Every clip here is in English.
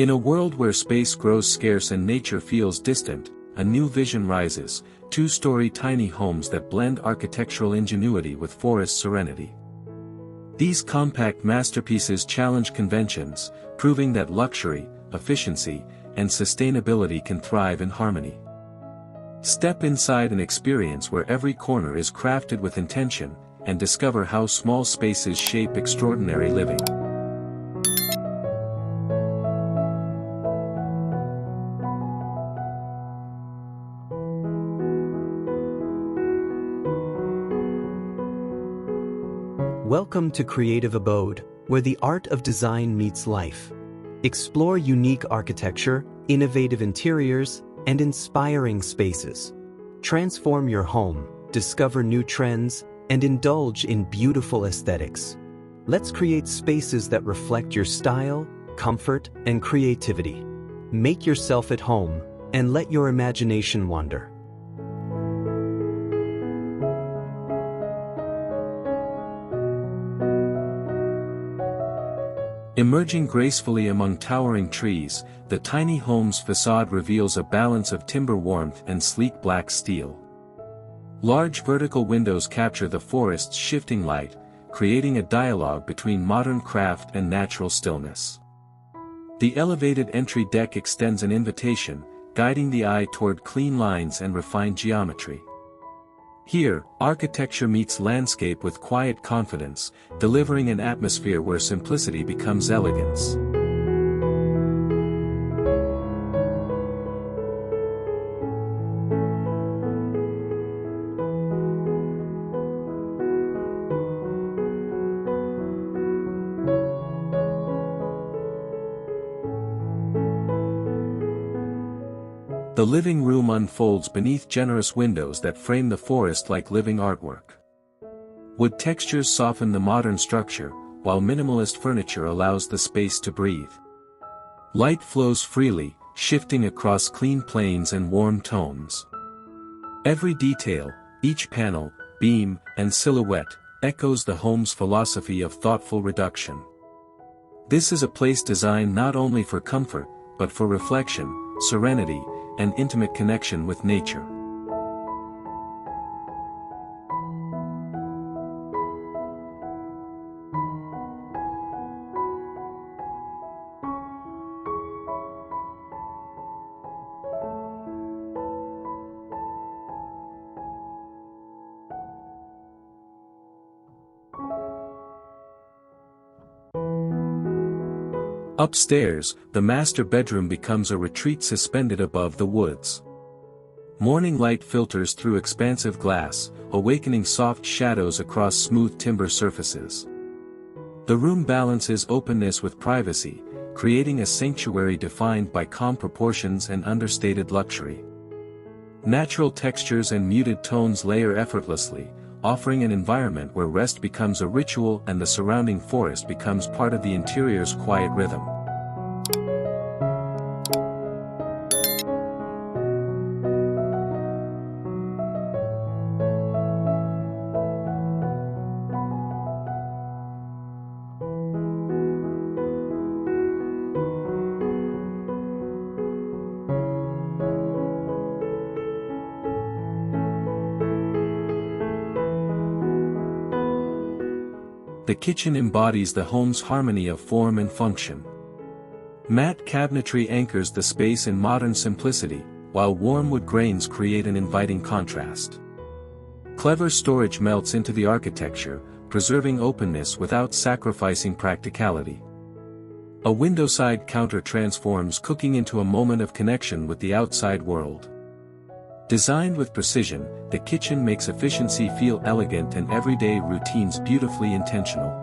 In a world where space grows scarce and nature feels distant, a new vision rises: two-story tiny homes that blend architectural ingenuity with forest serenity. These compact masterpieces challenge conventions, proving that luxury, efficiency, and sustainability can thrive in harmony. Step inside and experience where every corner is crafted with intention, and discover how small spaces shape extraordinary living. Welcome to Creative Abode, where the art of design meets life. Explore unique architecture, innovative interiors, and inspiring spaces. Transform your home, discover new trends, and indulge in beautiful aesthetics. Let's create spaces that reflect your style, comfort, and creativity. Make yourself at home, and let your imagination wander. Emerging gracefully among towering trees, the tiny home's facade reveals a balance of timber warmth and sleek black steel. Large vertical windows capture the forest's shifting light, creating a dialogue between modern craft and natural stillness. The elevated entry deck extends an invitation, guiding the eye toward clean lines and refined geometry. Here, architecture meets landscape with quiet confidence, delivering an atmosphere where simplicity becomes elegance. The living room unfolds beneath generous windows that frame the forest like living artwork. Wood textures soften the modern structure, while minimalist furniture allows the space to breathe. Light flows freely, shifting across clean planes and warm tones. Every detail, each panel, beam, and silhouette, echoes the home's philosophy of thoughtful reduction. This is a place designed not only for comfort, but for reflection, serenity, and intimate connection with nature. Upstairs, the master bedroom becomes a retreat suspended above the woods. Morning light filters through expansive glass, awakening soft shadows across smooth timber surfaces. The room balances openness with privacy, creating a sanctuary defined by calm proportions and understated luxury. Natural textures and muted tones layer effortlessly, offering an environment where rest becomes a ritual and the surrounding forest becomes part of the interior's quiet rhythm. The kitchen embodies the home's harmony of form and function. Matte cabinetry anchors the space in modern simplicity, while warm wood grains create an inviting contrast. Clever storage melts into the architecture, preserving openness without sacrificing practicality. A windowside counter transforms cooking into a moment of connection with the outside world. Designed with precision, the kitchen makes efficiency feel elegant and everyday routines beautifully intentional.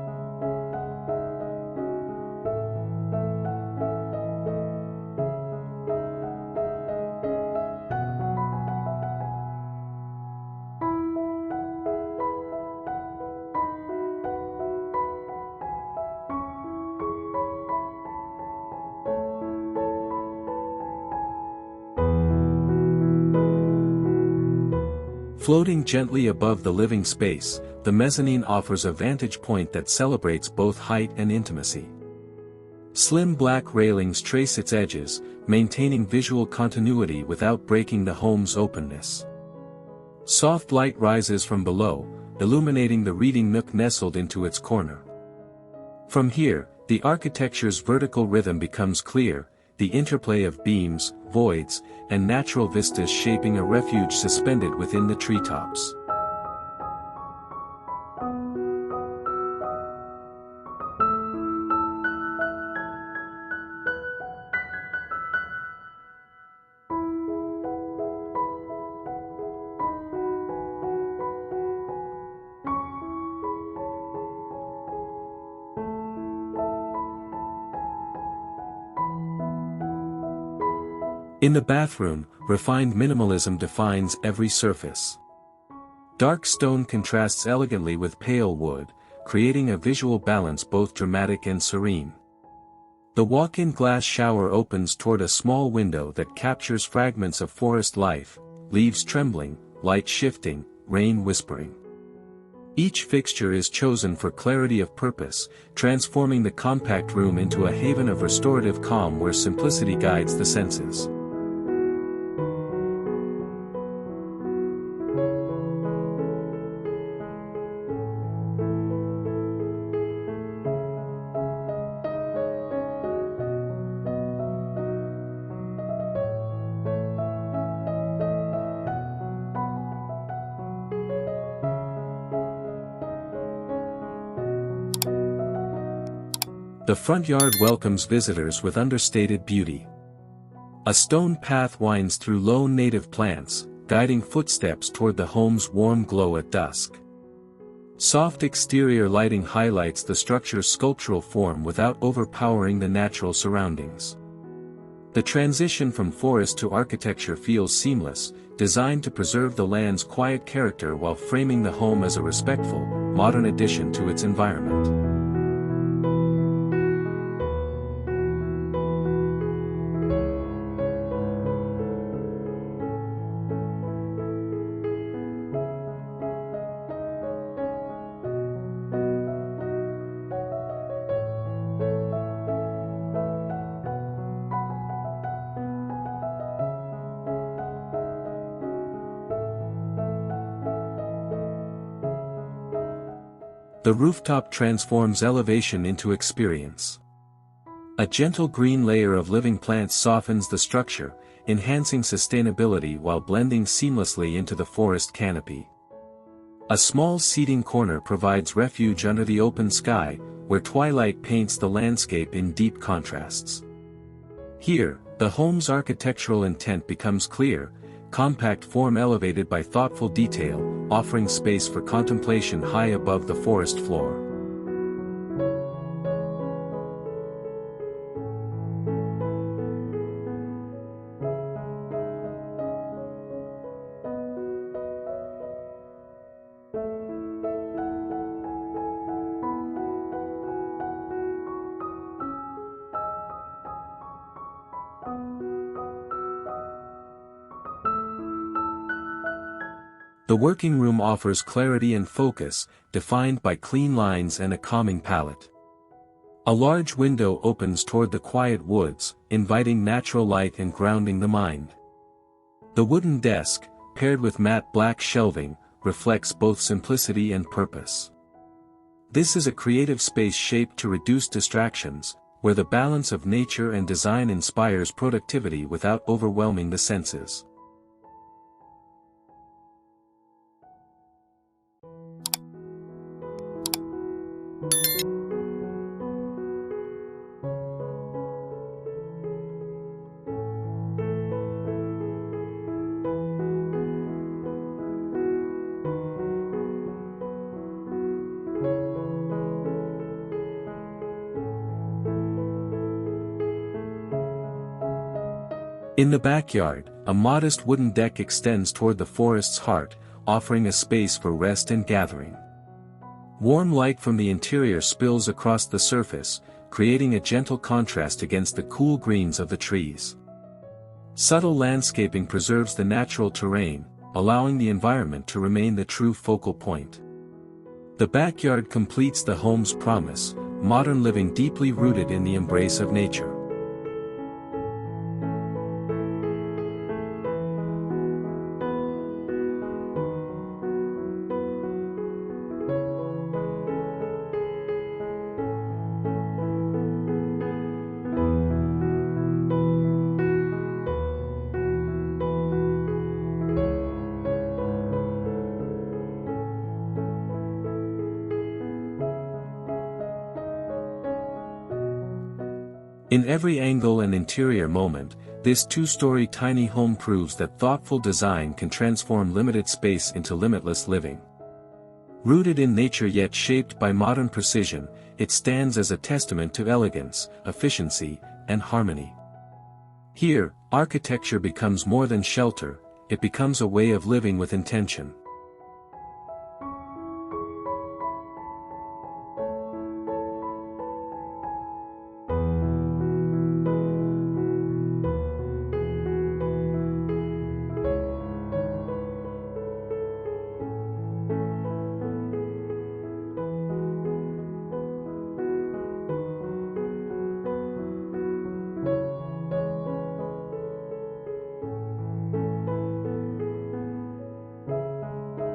Floating gently above the living space, the mezzanine offers a vantage point that celebrates both height and intimacy. Slim black railings trace its edges, maintaining visual continuity without breaking the home's openness. Soft light rises from below, illuminating the reading nook nestled into its corner. From here, the architecture's vertical rhythm becomes clear, the interplay of beams, voids, and natural vistas shaping a refuge suspended within the treetops. In the bathroom, refined minimalism defines every surface. Dark stone contrasts elegantly with pale wood, creating a visual balance both dramatic and serene. The walk-in glass shower opens toward a small window that captures fragments of forest life, leaves trembling, light shifting, rain whispering. Each fixture is chosen for clarity of purpose, transforming the compact room into a haven of restorative calm where simplicity guides the senses. The front yard welcomes visitors with understated beauty. A stone path winds through lone native plants, guiding footsteps toward the home's warm glow at dusk. Soft exterior lighting highlights the structure's sculptural form without overpowering the natural surroundings. The transition from forest to architecture feels seamless, designed to preserve the land's quiet character while framing the home as a respectful, modern addition to its environment. The rooftop transforms elevation into experience. A gentle green layer of living plants softens the structure, enhancing sustainability while blending seamlessly into the forest canopy. A small seating corner provides refuge under the open sky, where twilight paints the landscape in deep contrasts. Here, the home's architectural intent becomes clear, compact form elevated by thoughtful detail, offering space for contemplation high above the forest floor. The working room offers clarity and focus, defined by clean lines and a calming palette. A large window opens toward the quiet woods, inviting natural light and grounding the mind. The wooden desk, paired with matte black shelving, reflects both simplicity and purpose. This is a creative space shaped to reduce distractions, where the balance of nature and design inspires productivity without overwhelming the senses. In the backyard, a modest wooden deck extends toward the forest's heart, offering a space for rest and gathering. Warm light from the interior spills across the surface, creating a gentle contrast against the cool greens of the trees. Subtle landscaping preserves the natural terrain, allowing the environment to remain the true focal point. The backyard completes the home's promise, modern living deeply rooted in the embrace of nature. In every angle and interior moment, this two-story tiny home proves that thoughtful design can transform limited space into limitless living. Rooted in nature yet shaped by modern precision, it stands as a testament to elegance, efficiency, and harmony. Here, architecture becomes more than shelter, it becomes a way of living with intention.